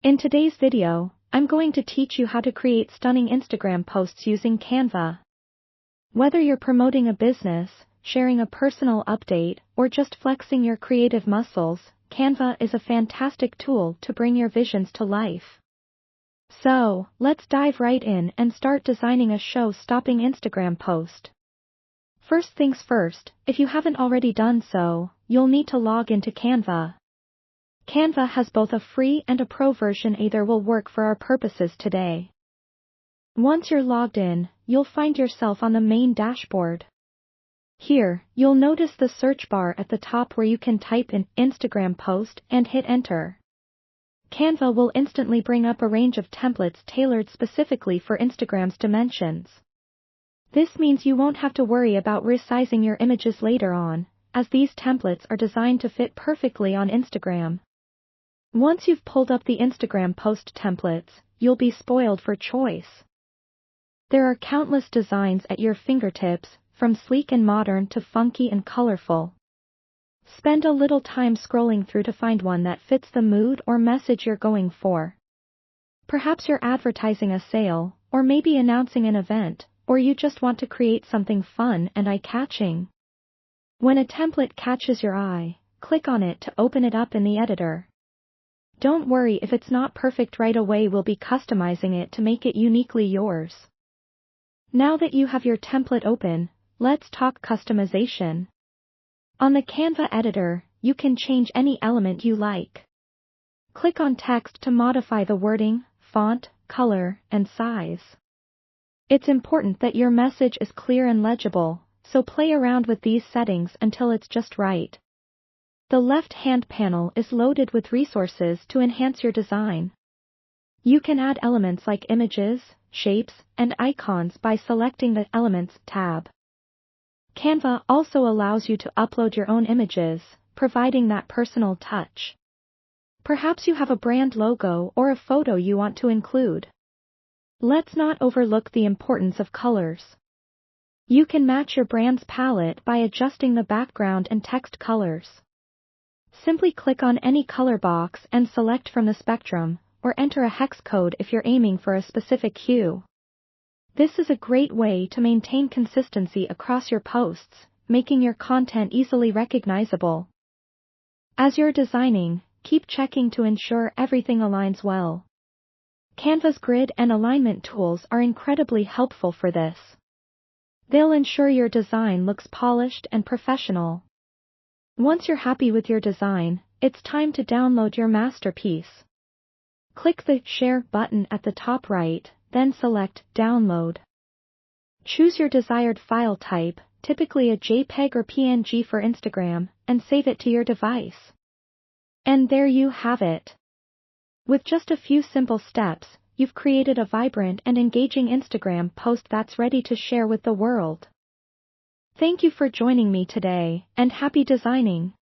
In today's video, I'm going to teach you how to create stunning Instagram posts using Canva. Whether you're promoting a business, sharing a personal update, or just flexing your creative muscles, Canva is a fantastic tool to bring your visions to life. So, let's dive right in and start designing a show-stopping Instagram post. First things first, if you haven't already done so, you'll need to log into Canva. Canva has both a free and a pro version. Either will work for our purposes today. Once you're logged in, you'll find yourself on the main dashboard. Here, you'll notice the search bar at the top where you can type in Instagram post and hit enter. Canva will instantly bring up a range of templates tailored specifically for Instagram's dimensions. This means you won't have to worry about resizing your images later on, as these templates are designed to fit perfectly on Instagram. Once you've pulled up the Instagram post templates, you'll be spoiled for choice. There are countless designs at your fingertips, from sleek and modern to funky and colorful. Spend a little time scrolling through to find one that fits the mood or message you're going for. Perhaps you're advertising a sale, or maybe announcing an event, or you just want to create something fun and eye-catching. When a template catches your eye, click on it to open it up in the editor. Don't worry if it's not perfect right away. We'll be customizing it to make it uniquely yours. Now that you have your template open, let's talk customization. On the Canva editor, you can change any element you like. Click on text to modify the wording, font, color, and size. It's important that your message is clear and legible, so play around with these settings until it's just right. The left-hand panel is loaded with resources to enhance your design. You can add elements like images, shapes, and icons by selecting the Elements tab. Canva also allows you to upload your own images, providing that personal touch. Perhaps you have a brand logo or a photo you want to include. Let's not overlook the importance of colors. You can match your brand's palette by adjusting the background and text colors. Simply click on any color box and select from the spectrum, or enter a hex code if you're aiming for a specific hue. This is a great way to maintain consistency across your posts, making your content easily recognizable. As you're designing, keep checking to ensure everything aligns well. Canva's grid and alignment tools are incredibly helpful for this. They'll ensure your design looks polished and professional. Once you're happy with your design, it's time to download your masterpiece. Click the Share button at the top right, then select Download. Choose your desired file type, typically a JPEG or PNG for Instagram, and save it to your device. And there you have it. With just a few simple steps, you've created a vibrant and engaging Instagram post that's ready to share with the world. Thank you for joining me today, and happy designing!